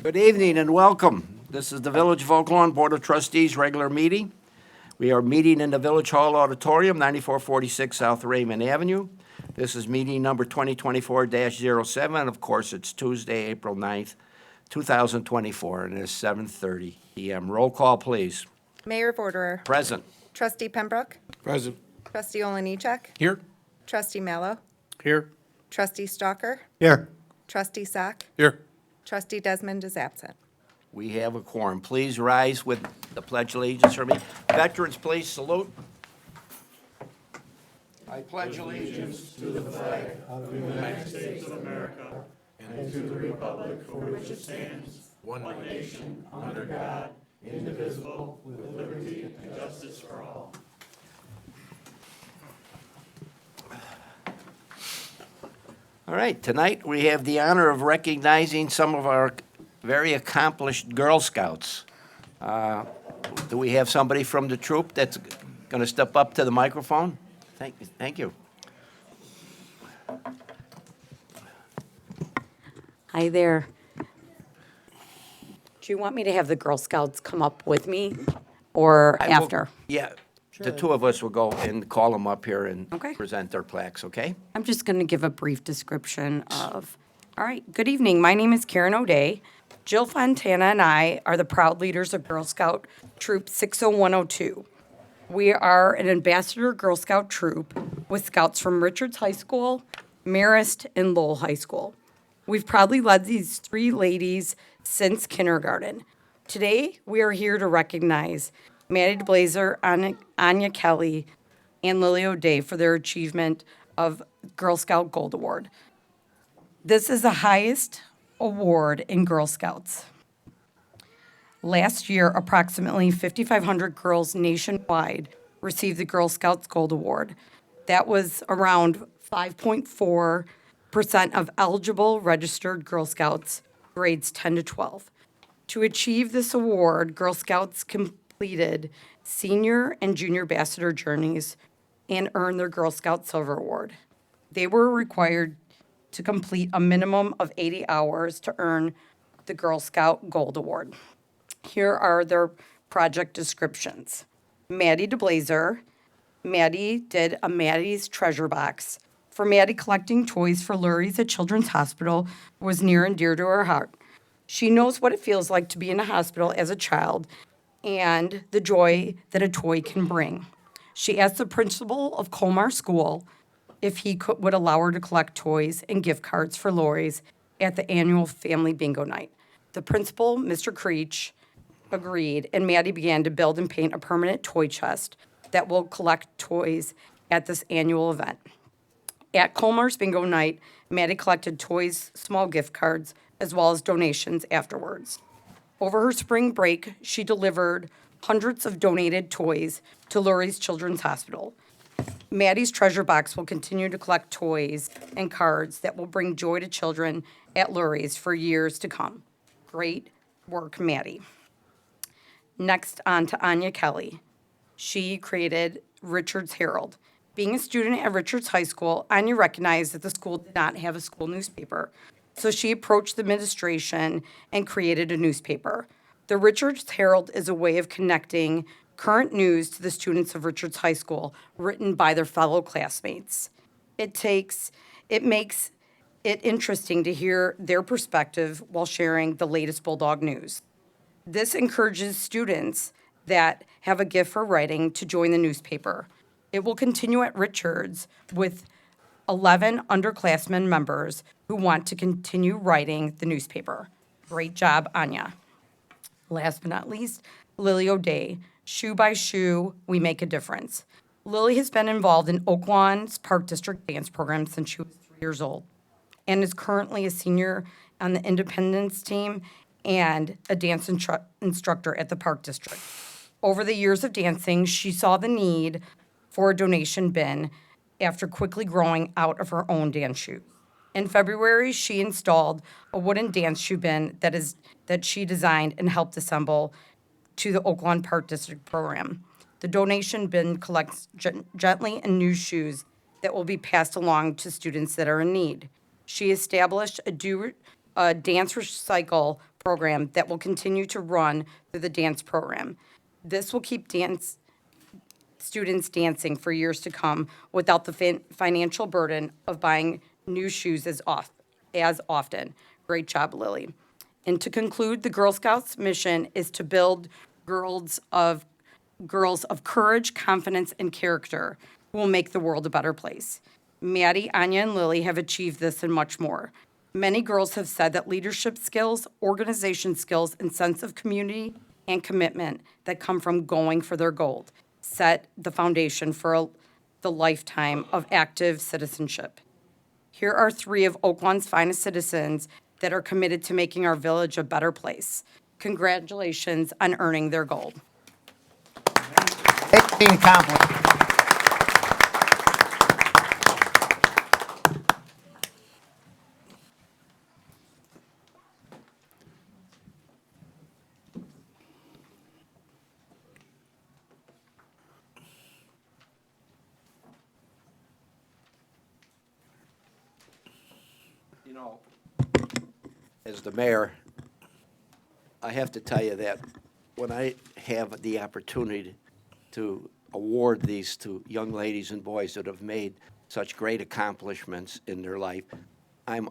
Good evening and welcome. This is the Village of Oak Lawn Board of Trustees regular meeting. We are meeting in the Village Hall Auditorium, 9446 South Raymond Avenue. This is meeting number 2024-07. Of course, it's Tuesday, April 9th, 2024, and it's 7:30 p.m. Roll call, please. Mayor Vorderer. Present. Trustee Pembroke. Present. Trustee Olenichek. Here. Trustee Mallow. Here. Trustee Stalker. Here. Trustee Sack. Here. Trustee Desmond is absent. We have a quorum. Please rise with the Pledge of Allegiance for me. Veterans, please salute. I pledge allegiance. All right, tonight we have the honor of recognizing some of our very accomplished Girl Scouts. Do we have somebody from the troop that's going to step up to the microphone? Thank you. Hi there. Do you want me to have the Girl Scouts come up with me or I will- after? Yeah, the two of us will go and call them up here and Okay. present their plaques, okay? I'm just going to give a brief description of. All right, good evening. My name is Karen O'Day. Jill Fontana and I are the proud leaders of Girl Scout Troop 60102. We are an ambassador Girl Scout troop with scouts from Richards High School, Marist, and Lowell High School. We've proudly led these three ladies since kindergarten. Today, we are here to recognize Maddie DeBlazer, Anya Kelly, and Lily O'Day for their achievement of Girl Scout Gold Award. This is the highest award in Girl Scouts. Last year, approximately 5,500 girls nationwide received the Girl Scouts Gold Award. That was around 5.4% of eligible registered Girl Scouts, grades 10 to 12. To achieve this award, Girl Scouts completed senior and junior ambassador journeys and earned their Girl Scout Silver Award. They were required to complete a minimum of 80 hours to earn the Girl Scout Gold Award. Here are their project descriptions. Maddie DeBlazer. Maddie did a Maddie's Treasure Box. For Maddie, collecting toys for Lurie's at Children's Hospital was near and dear to her heart. She knows what it feels like to be in a hospital as a child and the joy that a toy can bring. She asked the principal of Colmar School if he would allow her to collect toys and gift cards for Lori's at the annual family bingo night. The principal, Mr. Creech, agreed, and Maddie began to build and paint a permanent toy chest that will collect toys at this annual event. At Colmar's bingo night, Maddie collected toys, small gift cards, as well as donations afterwards. Over her spring break, she delivered hundreds of donated toys to Lurie's Children's Hospital. Maddie's Treasure Box will continue to collect toys and cards that will bring joy to children at Lurie's for years to come. Great work, Maddie. Next, on to Anya Kelly. She created Richards Herald. Being a student at Richards High School, Anya recognized that the school did not have a school newspaper. So she approached the administration and created a newspaper. The Richards Herald is a way of connecting current news to the students of Richards High School, written by their fellow classmates. It makes it interesting to hear their perspective while sharing the latest Bulldog news. This encourages students that have a gift for writing to join the newspaper. It will continue at Richards with 11 underclassmen members who want to continue writing the newspaper. Great job, Anya. Last but not least, Lily O'Day. Shoe by shoe, we make a difference. Lily has been involved in Oak Lawn's Park District dance program since she was 3 years old and is currently a senior on the Independence team and a dance instructor at the Park District. Over the years of dancing, she saw the need for a donation bin after quickly growing out of her own dance shoes. In February, she installed a wooden dance shoe bin that she designed and helped assemble to the Oak Lawn Park District program. The donation bin collects gently and new shoes that will be passed along to students that are in need. She established a dance recycle program that will continue to run through the dance program. This will keep students dancing for years to come without the financial burden of buying new shoes as often. Great job, Lily. And to conclude, the Girl Scouts' mission is to build girls of courage, confidence, and character who will make the world a better place. Maddie, Anya, and Lily have achieved this and much more. Many girls have said that leadership skills, organization skills, and sense of community and commitment that come from going for their goal set the foundation for the lifetime of active citizenship. Here are 3 of Oaklawn's finest citizens that are committed to making our village a better place. Congratulations on earning their gold. 18 compliments. You know, as the mayor, I have to tell you that when I have the opportunity to award these to young ladies and boys that have made such great accomplishments in their life, I'm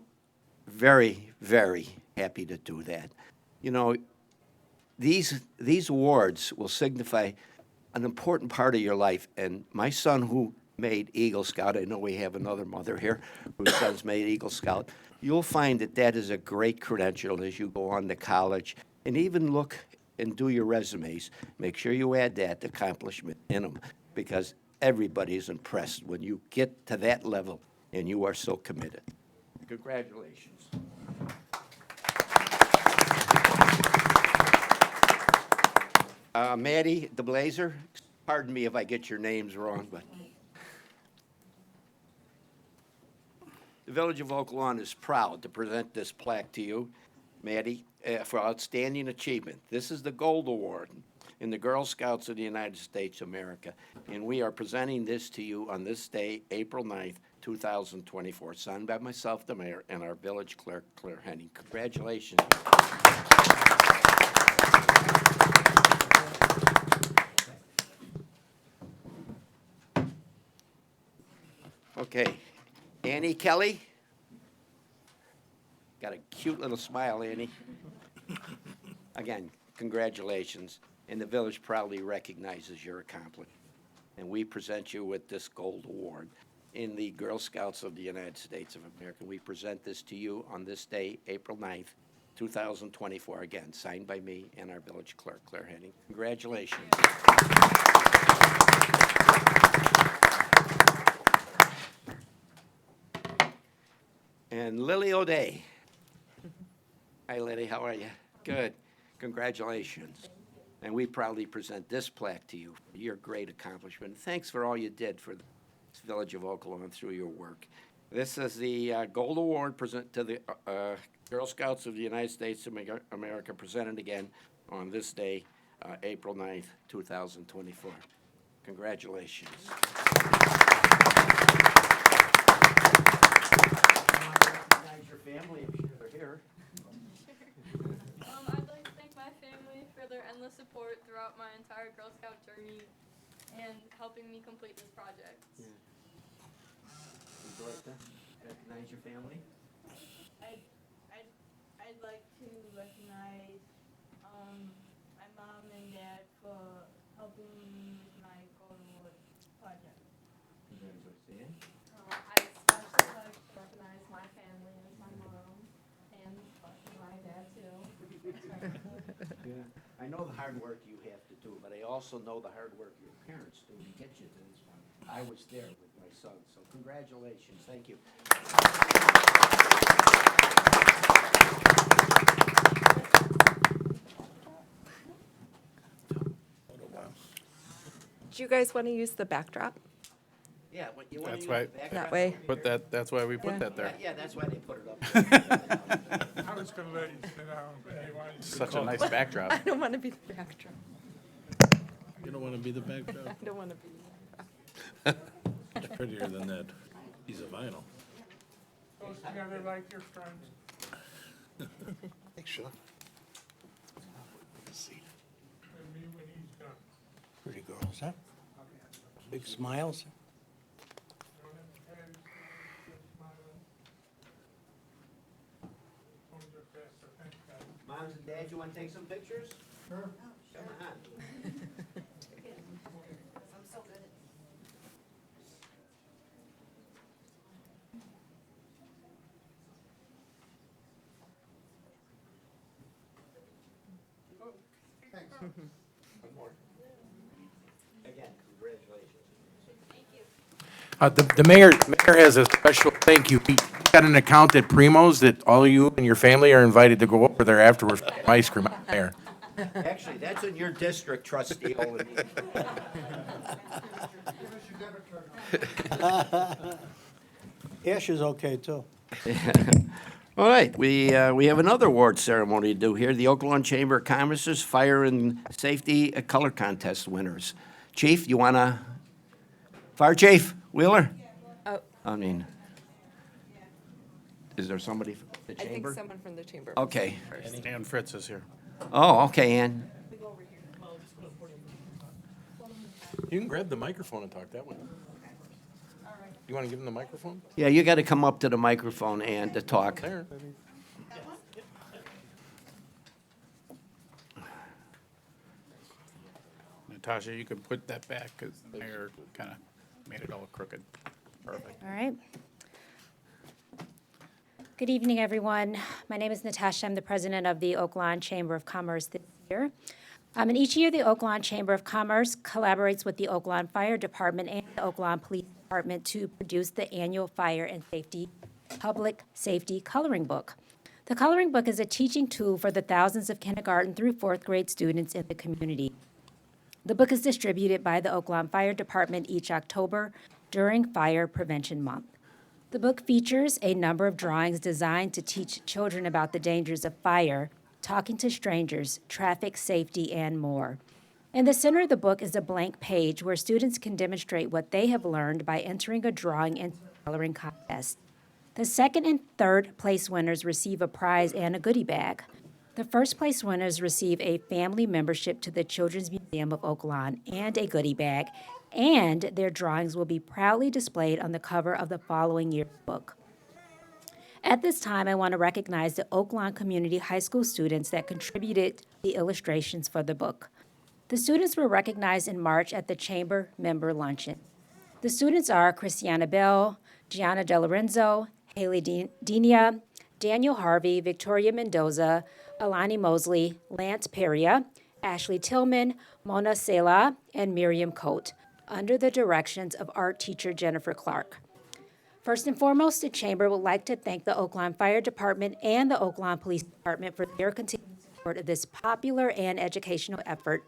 very, very happy to do that. You know, these awards will signify an important part of your life. And my son, who made Eagle Scout, I know we have another mother here whose son's made Eagle Scout, you'll find that that is a great credential as you go on to college. And even look and do your resumes. Make sure you add that accomplishment in them, because everybody's impressed when you get to that level and you are so committed. Congratulations. Maddie DeBlazer, pardon me if I get your names wrong, but the Village of Oak Lawn is proud to present this plaque to you, Maddie, for outstanding achievement. This is the Gold Award in the Girl Scouts of the United States of America, and we are presenting this to you on this day, April 9th, 2024, signed by myself, the mayor, and our village clerk, Claire Henning. Congratulations. Okay, Annie Kelly. Got a cute little smile, Annie. Again, congratulations, and the village proudly recognizes your accomplishment. And we present you with this gold award in the Girl Scouts of the United States of America. We present this to you on this day, April 9th, 2024, again, signed by me and our village clerk, Claire Henning. Congratulations. And Lily O'Day. Hi, Lily, how are you? Good. Congratulations. And we proudly present this plaque to you for your great accomplishment. Thanks for all you did for the Village of Oak Lawn through your work. This is the Gold Award present to the Girl Scouts of the United States of America, presented again on this day, April 9th, 2024. Congratulations. Recognize your family, I'm sure they're here. I'd like to thank my family for their endless support throughout my entire Girl Scout journey and helping me complete this project. Would you like to recognize your family? I'd like to recognize my mom and dad for helping me with my Golden Wood project. Congratulations. I'd especially like to recognize my family and my mom and my dad too. Yeah. I know the hard work you have to do, but I also know the hard work your parents do to get you to this one. I was there with my son, so congratulations. Thank you. Do you guys want to use the backdrop? Yeah, what you want to That's use right. the backdrop? That way. That's why we Yeah. put that there. Yeah, that's why they put it up. I was gonna let you sit down, but you wanted to Such a nice backdrop. I don't want to be the backdrop. You don't wanna be the backdrop? I don't want to be. It's prettier than that piece of vinyl. Goes together like your friends. Thanks, Sheila. Big smiles. Moms and dads, you want to take some pictures? Sure. Come on. Again, congratulations. The mayor has a special thank you. He got an account at Primo's that all you and your family are invited to go over there afterwards for some ice cream. Mayor. Actually, that's in your district, trustee. Ash is okay, too. All right, we have another award ceremony to do here. The Oaklawn Chamber of Commerce's Fire and Safety Color Contest winners. Chief, you want to? Fire Chief Wheeler? Oh. I mean, is there somebody from the I think chamber? someone from the chamber. Okay. Dan Fritz is here. Oh, okay, Ann. You can grab the microphone and talk that way. You want to give him the microphone? Yeah, you got to come up to the microphone, Ann, to talk. There. Natasha, you could put that back because the mayor kind of made it all crooked. Perfect. All right. Good evening, everyone. My name is Natasha. I'm the president of the Oaklawn Chamber of Commerce this year. And each year, the Oaklawn Chamber of Commerce collaborates with the Oaklawn Fire Department and the Oaklawn Police Department to produce the annual Fire and Safety Public Safety Coloring Book. The coloring book is a teaching tool for the thousands of kindergarten through fourth grade students in the community. The book is distributed by the Oaklawn Fire Department each October during Fire Prevention Month. The book features a number of drawings designed to teach children about the dangers of fire, talking to strangers, traffic safety, and more. In the center of the book is a blank page where students can demonstrate what they have learned by entering a drawing into a coloring contest. The second and third place winners receive a prize and a goodie bag. The first place winners receive a family membership to the Children's Museum of Oaklawn and a goodie bag, and their drawings will be proudly displayed on the cover of the following year's book. At this time, I want to recognize the Oaklawn Community High School students that contributed the illustrations for the book. The students were recognized in March at the Chamber Member Luncheon. The students are Christiana Bell, Gianna De Lorenzo, Haley Denia, Daniel Harvey, Victoria Mendoza, Alani Mosley, Lance Peria, Ashley Tillman, Mona Sela, and Miriam Coate, under the directions of art teacher Jennifer Clark. First and foremost, the Chamber would like to thank the Oaklawn Fire Department and the Oaklawn Police Department for their continued support of this popular and educational effort,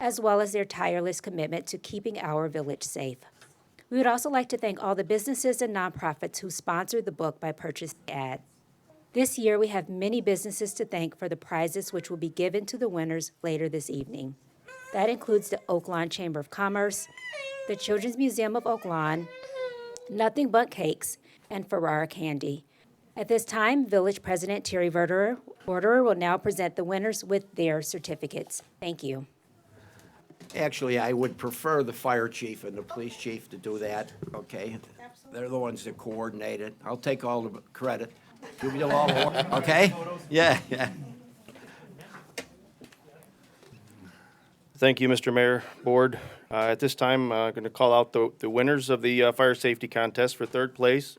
as well as their tireless commitment to keeping our village safe. We would also like to thank all the businesses and nonprofits who sponsored the book by purchasing ads. This year, we have many businesses to thank for the prizes which will be given to the winners later this evening. That includes the Oaklawn Chamber of Commerce, the Children's Museum of Oaklawn, Nothing But Cakes, and Ferrara Candy. At this time, Village President Terry Verderer will now present the winners with their certificates. Thank you. Actually, I would prefer the fire chief and the police chief to do that, okay? They're the ones that coordinate it. I'll take all the credit. Give me all the work, okay? Yeah, yeah. Thank you, Mr. Mayor, Board. At this time, I'm going to call out the winners of the fire safety contest for third place.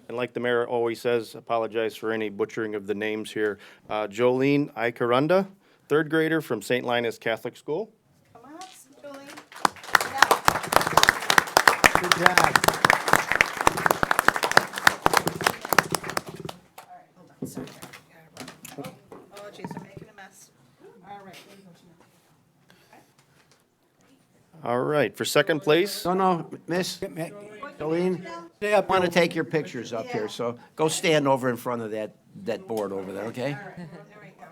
And like the mayor always says, apologize for any butchering of the names here. Jolene Icarunda, third grader from St. Linus Catholic School. Come on up, Julie. Good job. Oh, geez, I'm making a mess. All right, there you go, Gina. All right, for second place, No, Miss Jolene, Stay I up want to here. take your pictures up here, so go stand over in front of that board over there, okay? There we go.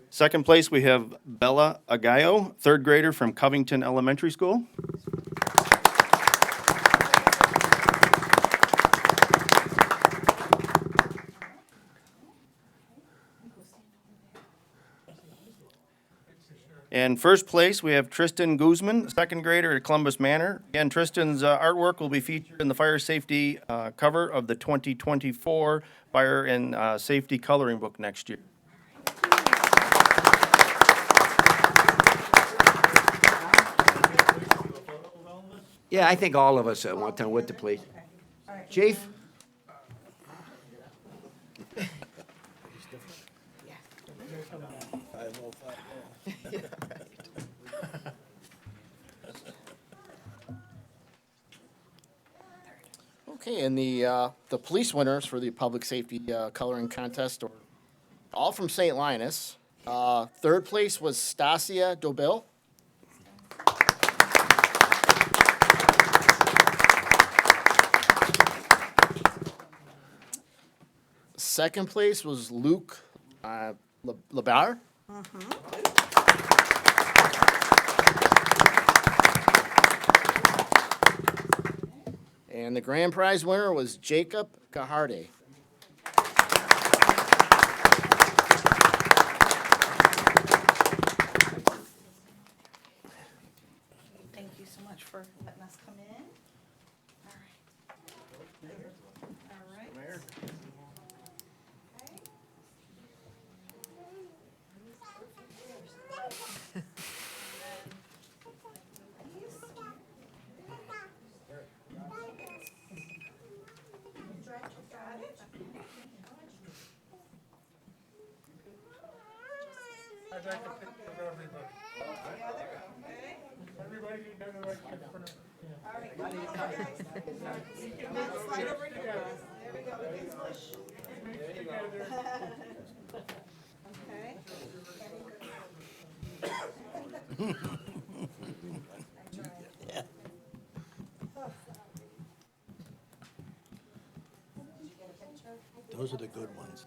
second place we have Bella Agayo, third grader from Covington Elementary School. In first place, we have Tristan Guzman, second grader at Columbus Manor. Again, Tristan's artwork will be featured in the fire safety cover of the 2024 Fire and Safety Coloring Book next year. Yeah, I think all of us at one time would, please. Chief? Okay, and the police winners for the public safety coloring contest are all from St. Linus. Third place was Stasia Dobil. Second place was Luke Labar. And the grand prize winner was Jacob Gaharde. Thank you so much for letting us come in. All right. All right. Those are the good ones.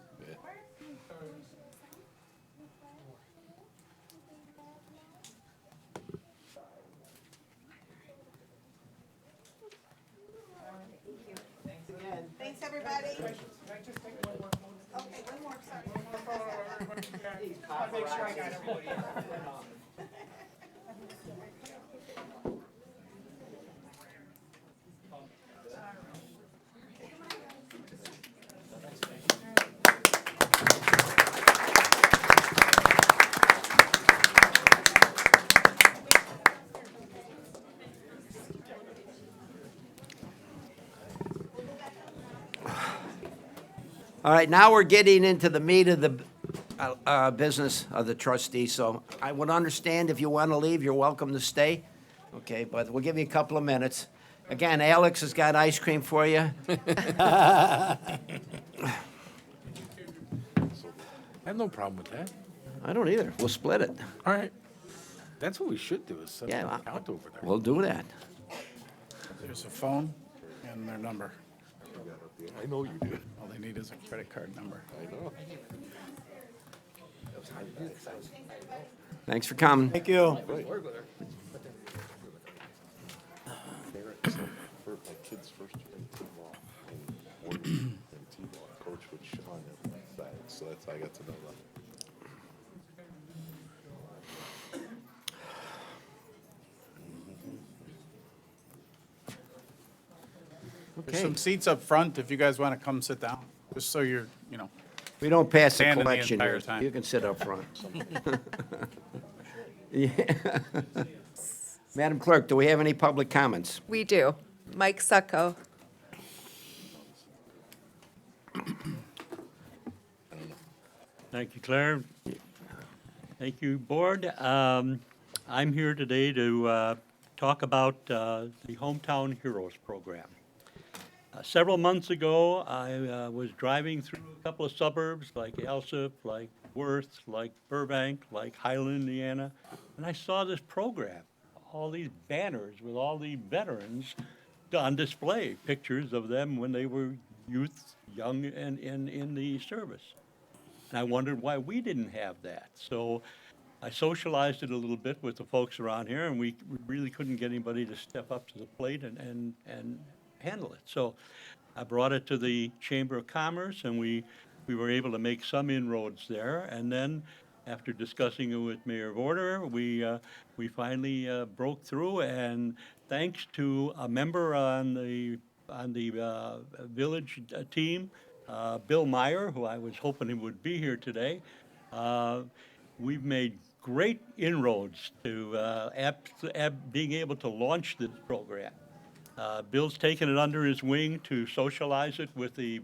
Thanks, everybody. Okay, one more, sorry. All right, now we're getting into the meat of the business of the trustee, so I would understand if you want to leave, you're welcome to stay. Okay, but we'll give you a couple of minutes. Again, Alex has got ice cream for you. I have no problem with that. I don't either. We'll split it. All right. That's what we should do, is set Yeah, an account over there. We'll do that. There's a phone and their number. I know you do. All they need is a credit card number. I know. Thanks for coming. Thank you. For my kid's first year in football and Morgan and T-ball, coach with Sean at that, so that's how I got to know them. There's Okay. some seats up front if you guys want to come sit down, just so you're, We don't pass the Standing the collection entire here. time. You can sit up front. Yeah. Madam Clerk, do we have any public comments? We do. Mike Succo. Thank you, Claire. Thank you, Board. I'm here today to talk about the Hometown Heroes Program. Several months ago, I was driving through a couple of suburbs like Alsip, like Worth, like Burbank, like Highland, Indiana, and I saw this program, all these banners with all the veterans on display, pictures of them when they were youth, young, and in the service. And I wondered why we didn't have that. So I socialized it a little bit with the folks around here, and we really couldn't get anybody to step up to the plate and handle it. So I brought it to the Chamber of Commerce, and we were able to make some inroads there. And then after discussing it with Mayor Vorder, we finally broke through, and thanks to a member on the village team, Bill Meyer, who I was hoping he would be here today, we've made great inroads to being able to launch this program. Bill's taken it under his wing to socialize it with the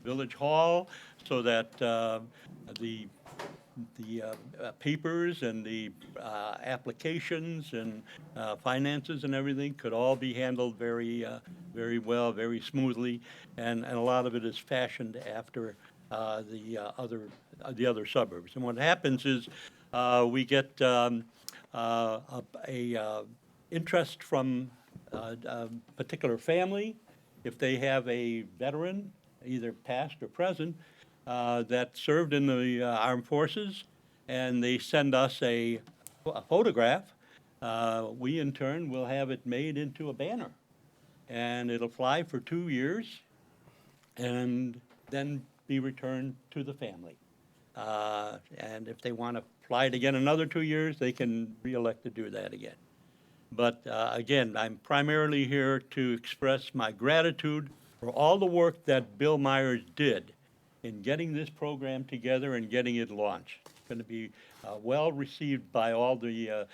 village hall, so that the papers and the applications and finances and everything could all be handled very well, very smoothly, and a lot of it is fashioned after the other suburbs. And what happens is we get interest from a particular family, if they have a veteran, either past or present, that served in the armed forces, and they send us a photograph. We in turn will have it made into a banner, and it'll fly for 2 years, and then be returned to the family. And if they want to fly it again another 2 years, they can re-elect to do that again. But again, I'm primarily here to express my gratitude for all the work that Bill Myers did in getting this program together and getting it launched. It's going to be well received by all the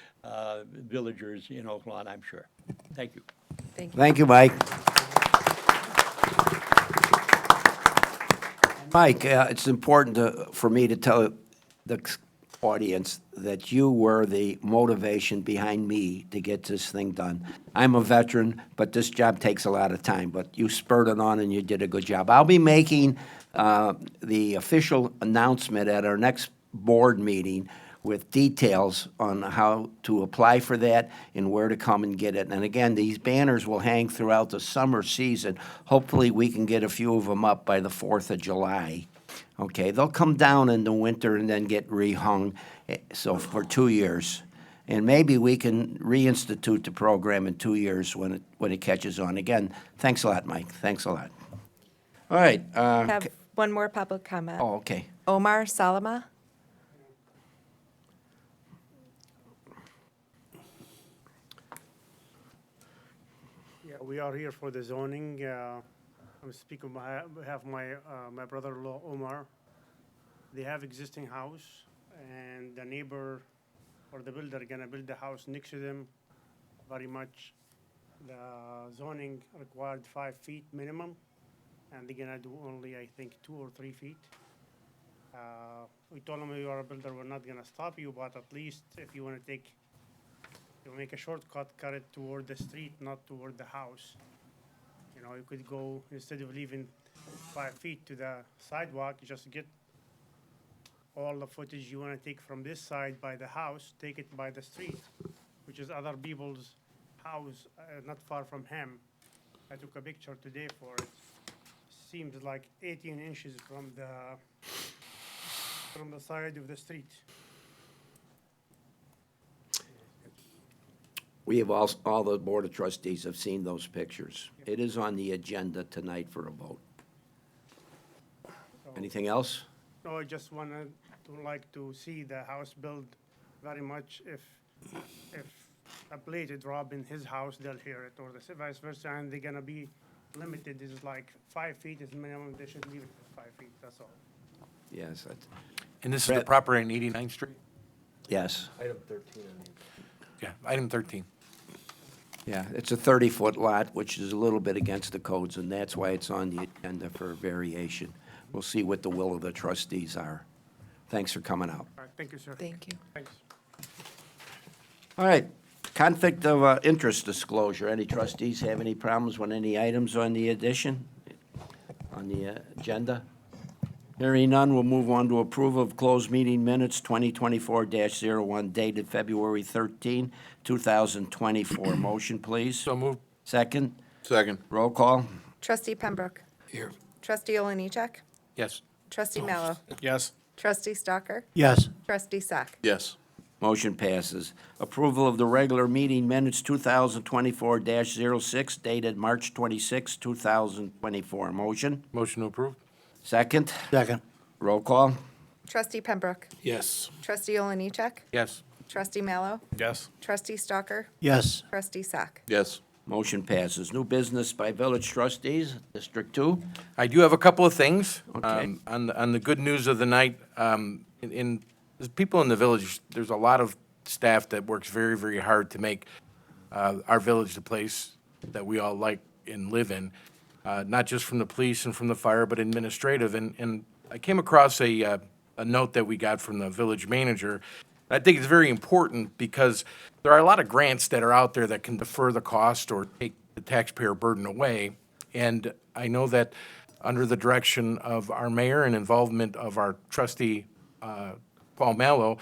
villagers in Oak Lawn, I'm sure. Thank you. Thank you, Mike. Mike, it's important for me to tell the audience that you were the motivation behind me to get this thing done. I'm a veteran, but this job takes a lot of time, but you spurred it on and you did a good job. I'll be making the official announcement at our next board meeting with details on how to apply for that and where to come and get it. And again, these banners will hang throughout the summer season. Hopefully, we can get a few of them up by the 4th of July. Okay, they'll come down in the winter and then get rehung, so for 2 years. And maybe we can reinstitute the program in 2 years when it catches on. Again, thanks a lot, Mike. Thanks a lot. All right. Have one more public comment. Oh, okay. Omar Salama. Yeah, we are here for the zoning. I'm speaking on behalf of my brother-in-law, Omar. They have existing house, and the neighbor or the builder gonna build the house next to them. Very much, the zoning required 5 feet minimum, and they're gonna do only, I think, 2 or 3 feet. We told them, you are a builder, we're not gonna stop you, but at least if you wanna make a shortcut, cut it toward the street, not toward the house. You know, you could go, instead of leaving 5 feet to the sidewalk, you just get all the footage you wanna take from this side by the house, take it by the street, which is other people's house, not far from him. I took a picture today for it. Seems like 18 inches from the side of the street. We have all the Board of Trustees have seen those pictures. It is on the agenda tonight for a vote. Anything else? No, I just like to see the house built very much. If a blade drop in his house, they'll hear it, or the vice versa, and they're gonna be limited. Is like 5 feet is minimum. They should leave it at 5 feet. That's all. Yes. that's- And this is the property on 89th Street? Yes. Item 13. Yeah, item 13. Yeah, it's a 30-foot lot, which is a little bit against the codes, and that's why it's on the agenda for variation. We'll see what the will of the trustees are. Thanks for coming out. All right, thank you, sir. Thank you. Thanks. All right, conflict of interest disclosure. Any trustees have any problems with any items on the on the agenda? Hearing none, we'll move on to approval of closed meeting minutes 2024-01 dated February 13, 2024. Motion, please. So moved. Second. Second. Roll call. Trustee Pembroke. Here. Trustee Oliniechek. Yes. Trustee Mallow. Yes. Trustee Stalker. Yes. Trustee Sack. Yes. Motion passes. Approval of the regular meeting minutes 2024-06 dated March 26, 2024. Motion. Motion to approve? Second. Second. Roll call. Trustee Pembroke. Yes. Trustee Oliniechek. Yes. Trustee Mallow. Yes. Trustee Stalker. Yes. Trustee Sack. Yes. Motion passes. New business by village trustees, District 2. I do have a couple of things. Okay. On the good news of the night, the people in the village, there's a lot of staff that works very, very hard to make our village the place that we all like and live in, not just from the police and from the fire, but administrative. And I came across a note that we got from the village manager. I think it's very important because there are a lot of grants that are out there that can defer the cost or take the taxpayer burden away. And I know that under the direction of our mayor and involvement of our trustee, Paul Mallow,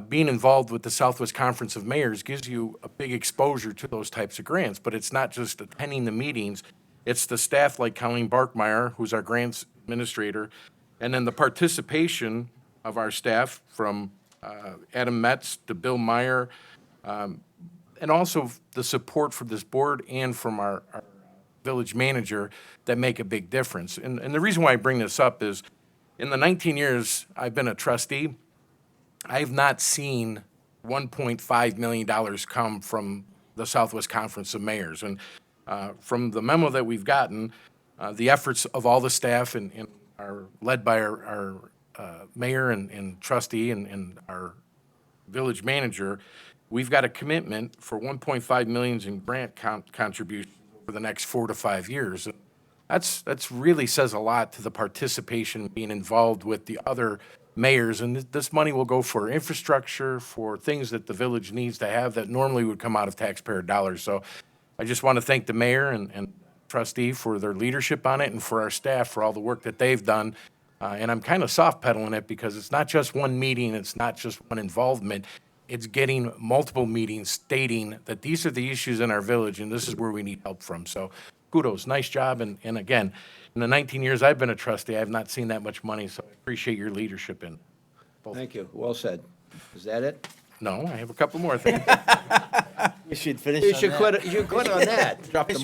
being involved with the Southwest Conference of Mayors gives you a big exposure to those types of grants. But it's not just attending the meetings, it's the staff like Colleen Barkmeyer, who's our grants administrator, and then the participation of our staff from Adam Metz to Bill Meyer, and also the support from this board and from our village manager that make a big difference. And the reason why I bring this up is, in the 19 years I've been a trustee, I have not seen $1.5 million come from the Southwest Conference of Mayors. And from the memo that we've gotten, the efforts of all the staff and are led by our mayor and trustee and our village manager, we've got a commitment for $1.5 million in grant contributions for the next 4 to 5 years. That's really says a lot to the participation, being involved with the other mayors, and this money will go for infrastructure, for things that the village needs to have that normally would come out of taxpayer dollars. So I just want to thank the mayor and trustee for their leadership on it, and for our staff for all the work that they've done. And I'm kind of soft pedaling it because it's not just one meeting, it's not just one involvement. It's getting multiple meetings stating that these are the issues in our village and this is where we need help from. So kudos, nice job. And again, in the 19 years I've been a trustee, I have not seen that much money, so I appreciate your leadership in both. Thank you. Well said. Is that it? No, I have a couple more things. You should finish You on should that. quit, you should quit on that. Drop the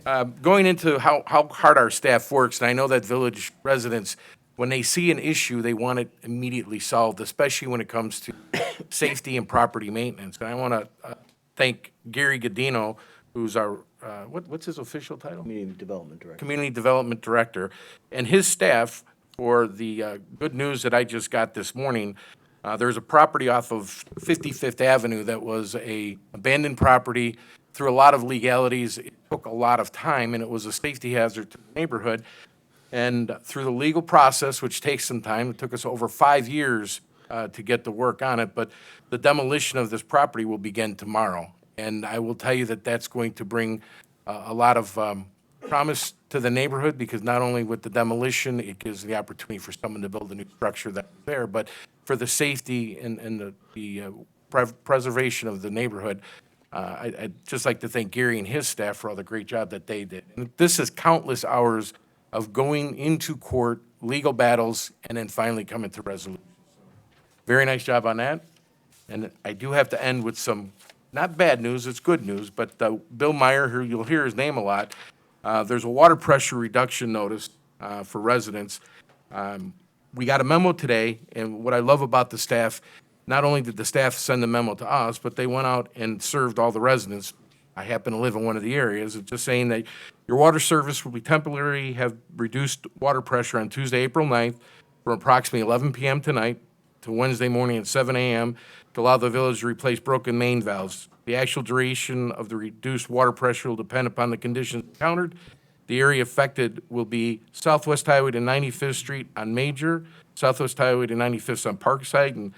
mic. Going into how hard our staff works, and I know that village residents, when they see an issue, they want it immediately solved, especially when it comes to safety and property maintenance. And I want to thank Gary Godino, who's our, what's his official title? Community Development Director. Community Development Director, and his staff for the good news that I just got this morning. There's a property off of 55th Avenue that was a abandoned property through a lot of legalities. It took a lot of time, and it was a safety hazard to the neighborhood. And through the legal process, which takes some time, it took us over 5 years to get the work on it, but the demolition of this property will begin tomorrow. And I will tell you that that's going to bring a lot of promise to the neighborhood, because not only with the demolition, it gives the opportunity for someone to build a new structure that's there, but for the safety and the preservation of the neighborhood. I'd just like to thank Gary and his staff for all the great job that they did. And this is countless hours of going into court, legal battles, and then finally coming to resolution. Very nice job on that. And I do have to end with some, not bad news, it's good news, but Bill Meyer, who you'll hear his name a lot, there's a water pressure reduction notice for residents. We got a memo today, and what I love about the staff, not only did the staff send the memo to us, but they went out and served all the residents. I happen to live in one of the areas, of just saying that your water service will be temporarily have reduced water pressure on Tuesday, April 9th, from approximately 11 p.m. tonight to Wednesday morning at 7 a.m. to allow the village to replace broken main valves. The actual duration of the reduced water pressure will depend upon the conditions encountered. The area affected will be Southwest Highway to 95th Street on Major, Southwest Highway to 95th on Parkside, and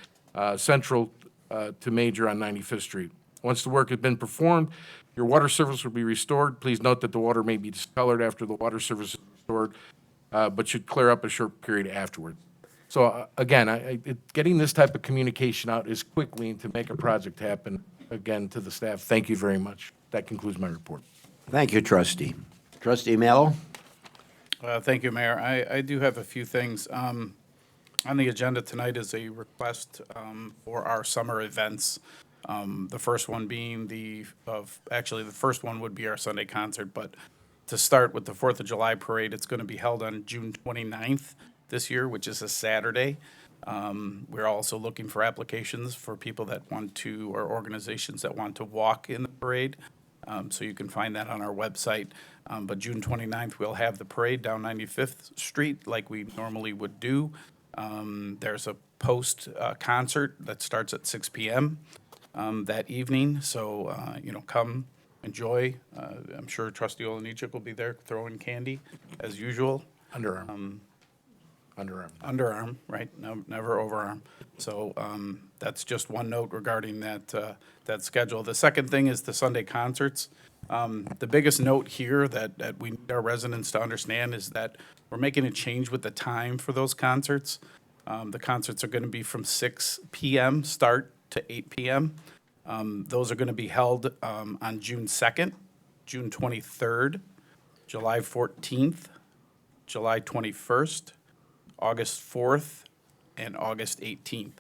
Central to Major on 95th Street. Once the work has been performed, your water service will be restored. Please note that the water may be discolored after the water service is restored, but should clear up a short period afterward. So again, getting this type of communication out as quickly and to make a project happen, again, to the staff, thank you very much. That concludes my report. Thank you, trustee. Trustee Mallow? Thank you, Mayor. I do have a few things. On the agenda tonight is a request for our summer events. The first one being the first one would be our Sunday concert, but to start with the 4th of July parade, it's going to be held on June 29th this year, which is a Saturday. We're also looking for applications for people that want to, or organizations that want to walk in the parade. So you can find that on our website. But June 29th, we'll have the parade down 95th Street like we normally would do. There's a post-concert that starts at 6 p.m. That evening. So, come enjoy. I'm sure Trustee Olenichuk will be there throwing candy as usual. Underarm. Underarm, right? No, never overarm. So that's just one note regarding that schedule. The second thing is the Sunday concerts. The biggest note here that we need our residents to understand is that we're making a change with the time for those concerts. The concerts are going to be from 6 p.m. start to 8 p.m. Those are going to be held on June 2nd, June 23rd, July 14th, July 21st, August 4th, and August 18th.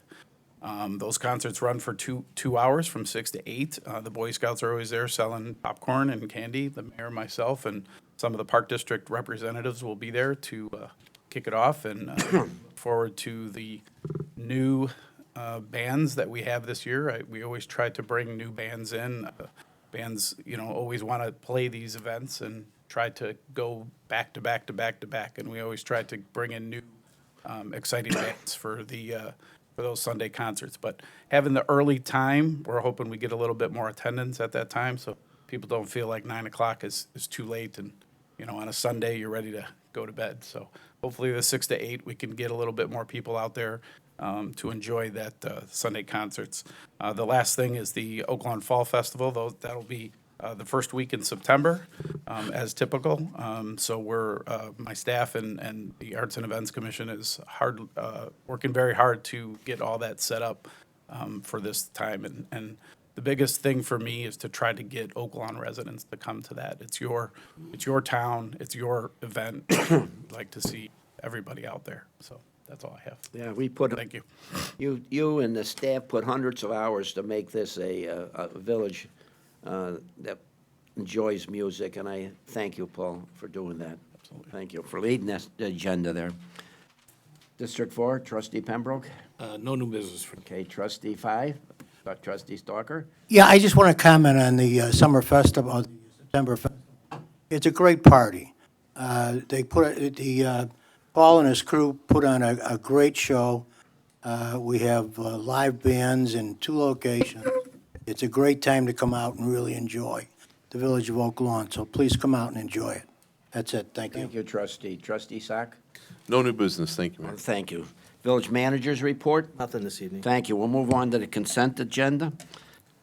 Those concerts run for two hours from 6 to 8. The Boy Scouts are always there selling popcorn and candy. The mayor, myself, and some of the Park District representatives will be there to kick it off, and look forward to the new bands that we have this year. We always try to bring new bands in. Bands, always want to play these events and try to go back to back to back to back, and we always try to bring in new exciting bands for those Sunday concerts. But having the early time, we're hoping we get a little bit more attendance at that time, so people don't feel like 9 o'clock is too late, and on a Sunday you're ready to go to bed. So hopefully the 6 to 8 we can get a little bit more people out there to enjoy that Sunday concerts. The last thing is the Oaklawn Fall Festival. That'll be the first week in September, as typical. So my staff and the Arts and Events Commission is working very hard to get all that set up for this time. And the biggest thing for me is to try to get Oaklawn residents to come to that. It's your town, it's your event. I'd like to see everybody out there. So that's all I have. Yeah, we put. Thank you. You and the staff put hundreds of hours to make this a village that enjoys music, and I thank you, Paul, for doing that. Absolutely. Thank you for leading this agenda there. District 4, Trustee Pembroke. No new business for. Okay, Trustee 5, Trustee Stalker. Yeah, I just want to comment on the summer festival, the September festival. It's a great party. Paul and his crew put on a great show. We have live bands in 2 locations. It's a great time to come out and really enjoy the village of Oak Lawn, so please come out and enjoy it. That's it, thank you. Thank you, Trustee. Trustee Sack? No new business, thank you, Mayor. Thank you. Village Manager's Report? Nothing this evening. Thank you. We'll move on to the consent agenda.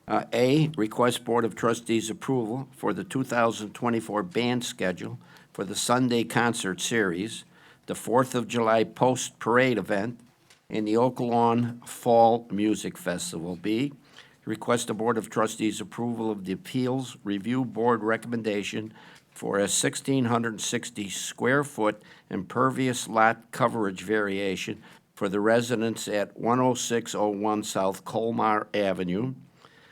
A, request Board of Trustees approval for the 2024 band schedule for the Sunday concert series, the 4th of July post-parade event, and the Oak Lawn Fall Music Festival. B, request the Board of Trustees approval of the Appeals Review Board recommendation for a 1,660 square foot impervious lot coverage variation for the residents at 10601 South Colmar Avenue.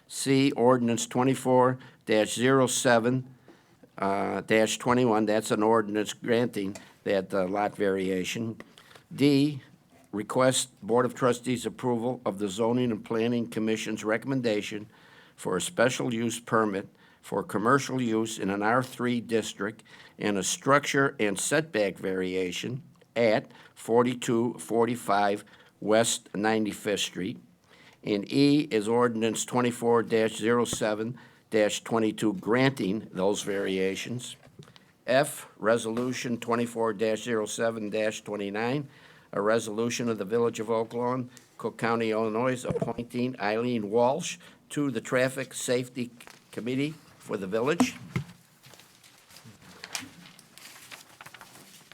C, ordinance 24-07 -21, that's an ordinance granting that lot variation. D, request Board of Trustees approval of the Zoning and Planning Commission's recommendation for a special use permit for commercial use in an R3 district and a structure and setback variation at 4245 West 95th Street. And E is ordinance 24-07-22 granting those variations. F, resolution 24-07-29, a resolution of the Village of Oak Lawn, Cook County, Illinois, appointing Eileen Walsh to the Traffic Safety Committee for the village.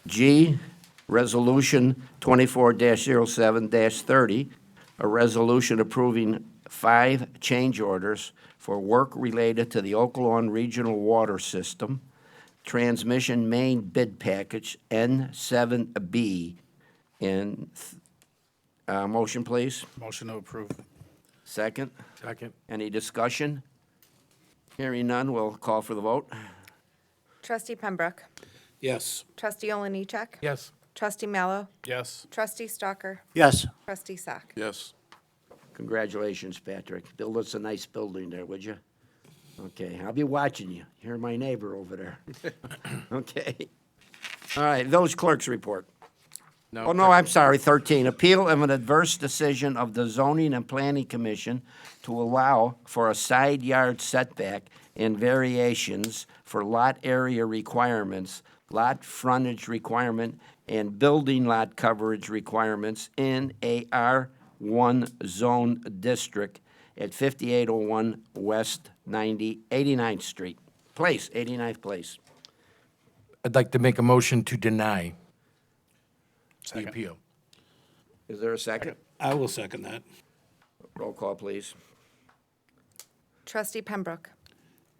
G, resolution 24-07-30, a resolution approving 5 change orders for work related to the Oak Lawn Regional Water System, Transmission Main Bid Package N7B. Motion, please. Motion to approve. Second. Second. Any discussion? Hearing none, we'll call for the vote. Trustee Pembroke. Yes. Trustee Olenichuk. Yes. Trustee Mallow. Yes. Trustee Stalker. Yes. Trustee Sack. Yes. Congratulations, Patrick. Build us a nice building there, would you? Okay, I'll be watching you. You're my neighbor over there. Okay. All right, village clerk's report. Oh, no, I'm sorry, 13. Appeal of an adverse decision of the Zoning and Planning Commission to allow for a side yard setback and variations for lot area requirements, lot frontage requirement, and building lot coverage requirements in a R1 zone district at 5801 West 89th Street. 89th Place. I'd like to make a motion to deny the Second. appeal. Is there a second? I will second that. Roll call, please. Trustee Pembroke.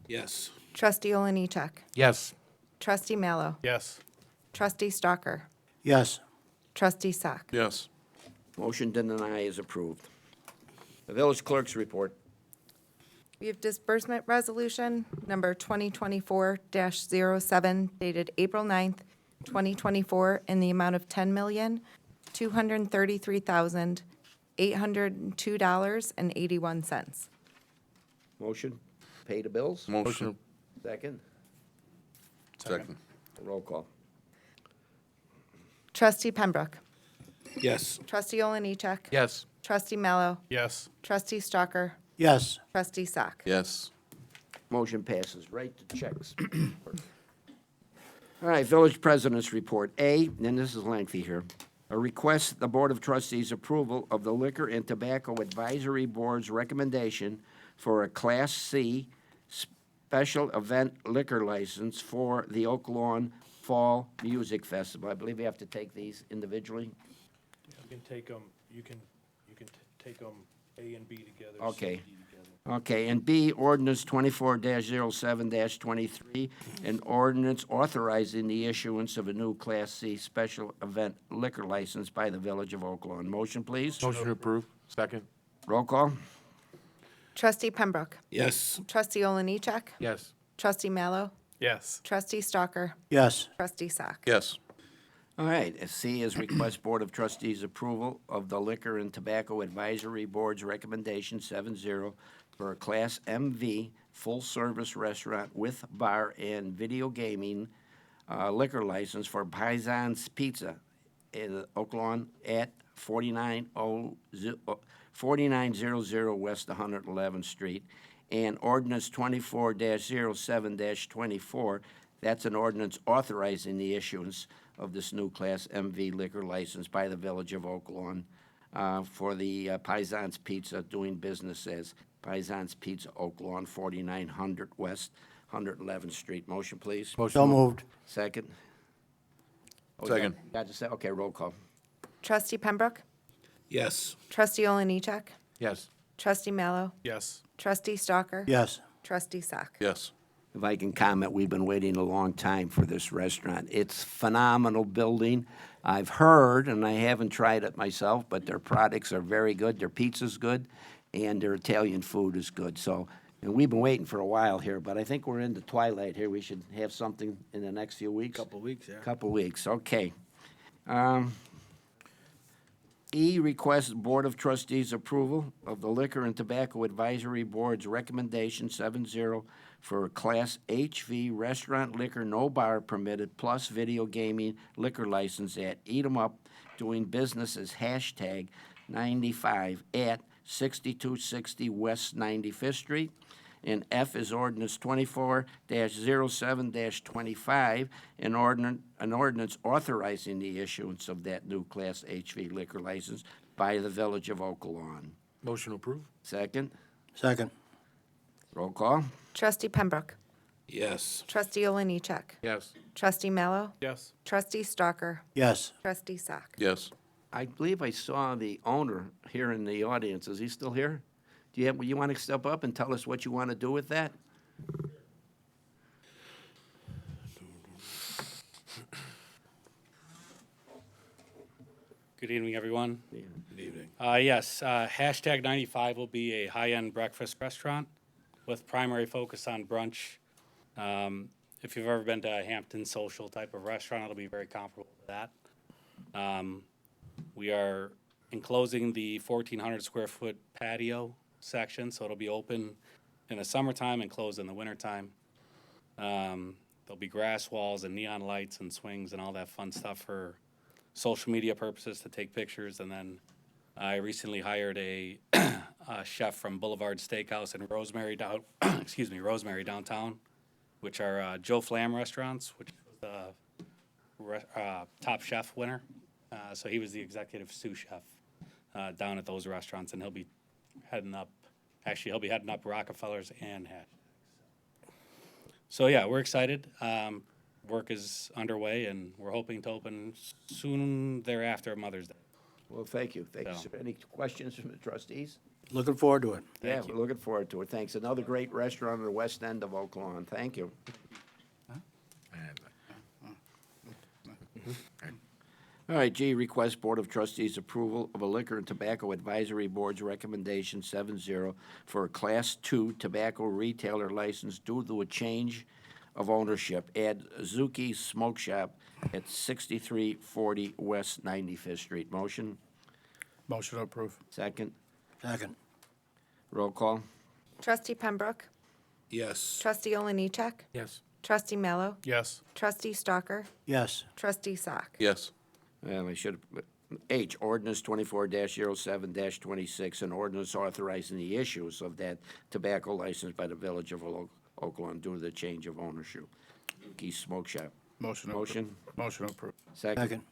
Yes. Trustee Oliniechek. Yes. Trustee Mallow. Yes. Trustee Stalker. Yes. Trustee Sack. Yes. Motion to deny is approved. The village clerk's report. We have disbursement resolution number 2024-07 dated April 9th, 2024, in the amount of $10,233,802.81. Motion, pay the bills? Motion. Second? Second. Roll call. Trustee Pembroke. Yes. Trustee Oliniechek. Yes. Trustee Mallow. Yes. Trustee Stalker. Yes. Trustee Sack. Yes. Motion passes. Right to checks. All right, village president's report. A, and this is lengthy here. A request the Board of Trustees approval of the Liquor and Tobacco Advisory Board's recommendation for a Class C special event liquor license for the Oak Lawn Fall Music Festival. I believe you have to take these individually. You can take them, you can take them A and B together. C Okay. and D together. Okay, and B, ordinance 24-07-23, an ordinance authorizing the issuance of a new Class C special event liquor license by the Village of Oak Lawn. Motion, please. Motion to approve. Second. Roll call. Trustee Pembroke. Yes. Trustee Oliniechek. Yes. Trustee Mallow. Yes. Trustee Stalker. Yes. Trustee Sack. Yes. All right, C is request Board of Trustees approval of the Liquor and Tobacco Advisory Board's recommendation 7-0 for a Class MV full-service restaurant with bar and video gaming liquor license for Paisan's Pizza in Oak Lawn at 4900 West 111th Street, and ordinance 24-07-24. That's an ordinance authorizing the issuance of this new Class MV liquor license by the Village of Oak Lawn for the Paisan's Pizza, doing business as Paisan's Pizza, Oak Lawn, 4900 West 111th Street. Motion, please. So moved. Second. Second. Got to say, okay, roll call. Trustee Pembroke. Yes. Trustee Oliniechek. Yes. Trustee Mallow. Yes. Trustee Stalker. Yes. Trustee Sack. Yes. If I can comment, we've been waiting a long time for this restaurant. It's phenomenal building. I've heard, and I haven't tried it myself, but their products are very good. Their pizza's good, and their Italian food is good. So, and we've been waiting for a while here, but I think we're in the twilight here. We should have something in the next few weeks. Couple weeks, yeah. Couple weeks, okay. E, requests Board of Trustees approval of the Liquor and Tobacco Advisory Board's recommendation 7-0 for a Class HV restaurant liquor, no bar permitted, plus video gaming liquor license at Eat 'em Up, doing business as hashtag 95 at 6260 West 95th Street. And F is ordinance 24-07-25, an ordinance authorizing the issuance of that new Class HV liquor license by the Village of Oak Lawn. Motion to approve. Second. Second. Roll call. Trustee Pembroke. Yes. Trustee Oliniechek. Yes. Trustee Mallow. Yes. Trustee Stalker. Yes. Trustee Sack. Yes. I believe I saw the owner here in the audience. Is he still here? Do you want to step up and tell us what you want to do with that? Good evening, everyone. Good evening. Yes, hashtag 95 will be a high-end breakfast restaurant with primary focus on brunch. If you've ever been to a Hampton social type of restaurant, it'll be very comparable to that. We are enclosing the 1,400 square foot patio section, so it'll be open in the summertime and closed in the wintertime. There'll be grass walls and neon lights and swings and all that fun stuff for social media purposes to take pictures. And then I recently hired a chef from Boulevard Steakhouse in Rosemary Rosemary downtown, which are Joe Flam restaurants, which was the Top Chef winner. So he was the executive sous chef down at those restaurants, and he'll be heading up Rockefellers and Hatch. So yeah, we're excited. Work is underway, and we're hoping to open soon thereafter Mother's Day. Well, thank you. Thank you, So- sir. Any questions from the trustees? Looking forward to it. Yeah, we're looking forward to it. Thanks. Another great restaurant on the west end of Oak Lawn. Thank you. All right, G, request Board of Trustees approval of a Liquor and Tobacco Advisory Board's recommendation 7-0 for a Class II tobacco retailer license due to a change of ownership at Zuki Smoke Shop at 6340 West 95th Street. Motion? Motion to approve. Second? Second. Roll call? Trustee Pembroke? Yes. Trustee Oliniechek? Yes. Trustee Mallow? Yes. Trustee Stalker? Yes. Trustee Sock? Yes. Well, I should have, H, ordinance 24-07-26, an ordinance authorizing the issues of that tobacco license by the Village of Oak Lawn due to the change of ownership. Zuki Smoke Shop. Motion. Motion? Motion to approve. Second?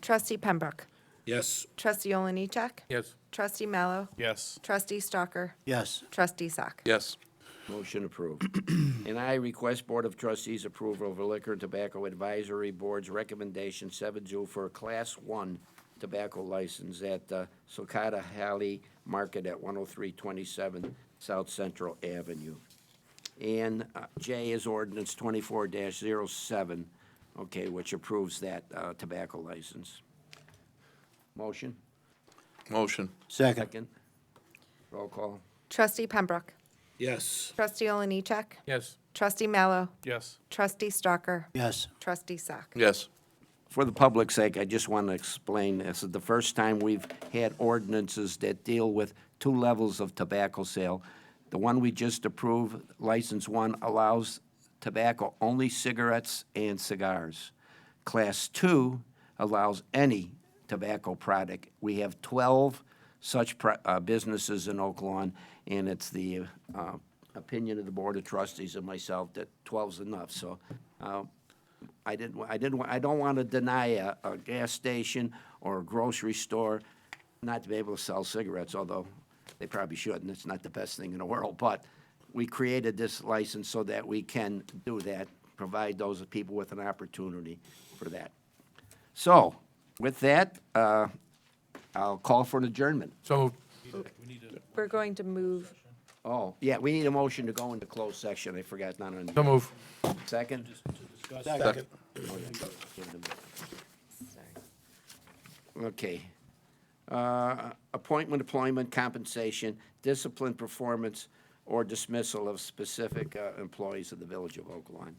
Trustee Pembroke? Yes. Trustee Oliniechek? Yes. Trustee Mallow? Yes. Trustee Stalker? Yes. Trustee Sock? Yes. Motion approved. And I request Board of Trustees approval of a Liquor and Tobacco Advisory Board's recommendation 7-2 for a Class 1 tobacco license at Socata Halley Market at 10327 South Central Avenue. And J is ordinance 24-07, okay, which approves that tobacco license. Motion? Motion. Second. Second? Roll call? Trustee Pembroke? Yes. Trustee Oliniechek? Yes. Trustee Mallow? Yes. Trustee Stalker? Yes. Trustee Sock? Yes. For the public's sake, I just want to explain, this is the first time we've had ordinances that deal with two levels of tobacco sale. The one we just approved, License 1, allows tobacco, only cigarettes and cigars. Class 2 allows any tobacco product. We have 12 such businesses in Oak Lawn, and it's the opinion of the Board of Trustees and myself that 12's enough. So I don't want to deny a gas station or a grocery store not to be able to sell cigarettes, although they probably shouldn't. It's not the best thing in the world. But we created this license so that we can do that, provide those people with an opportunity for that. So with that, I'll call for an adjournment. So We're going to move. Oh, yeah, we need a motion to go into closed section. I forgot, not on. So move. Second? Second. Okay. Appointment, employment, compensation, discipline, performance, or dismissal of specific employees of the Village of Oak Lawn.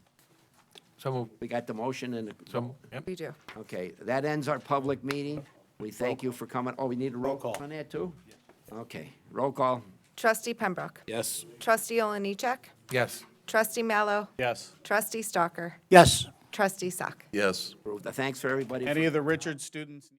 So move. We got the motion and the. So, yep. We do. Okay, that ends our public meeting. We thank you for coming. Oh, we need a roll call on that, too? Okay, roll call. Trustee Pembroke? Yes. Trustee Oliniechek? Yes. Trustee Mallow? Yes. Trustee Stalker? Yes. Trustee Sock? Yes. Thanks for everybody. Any of the Richard students?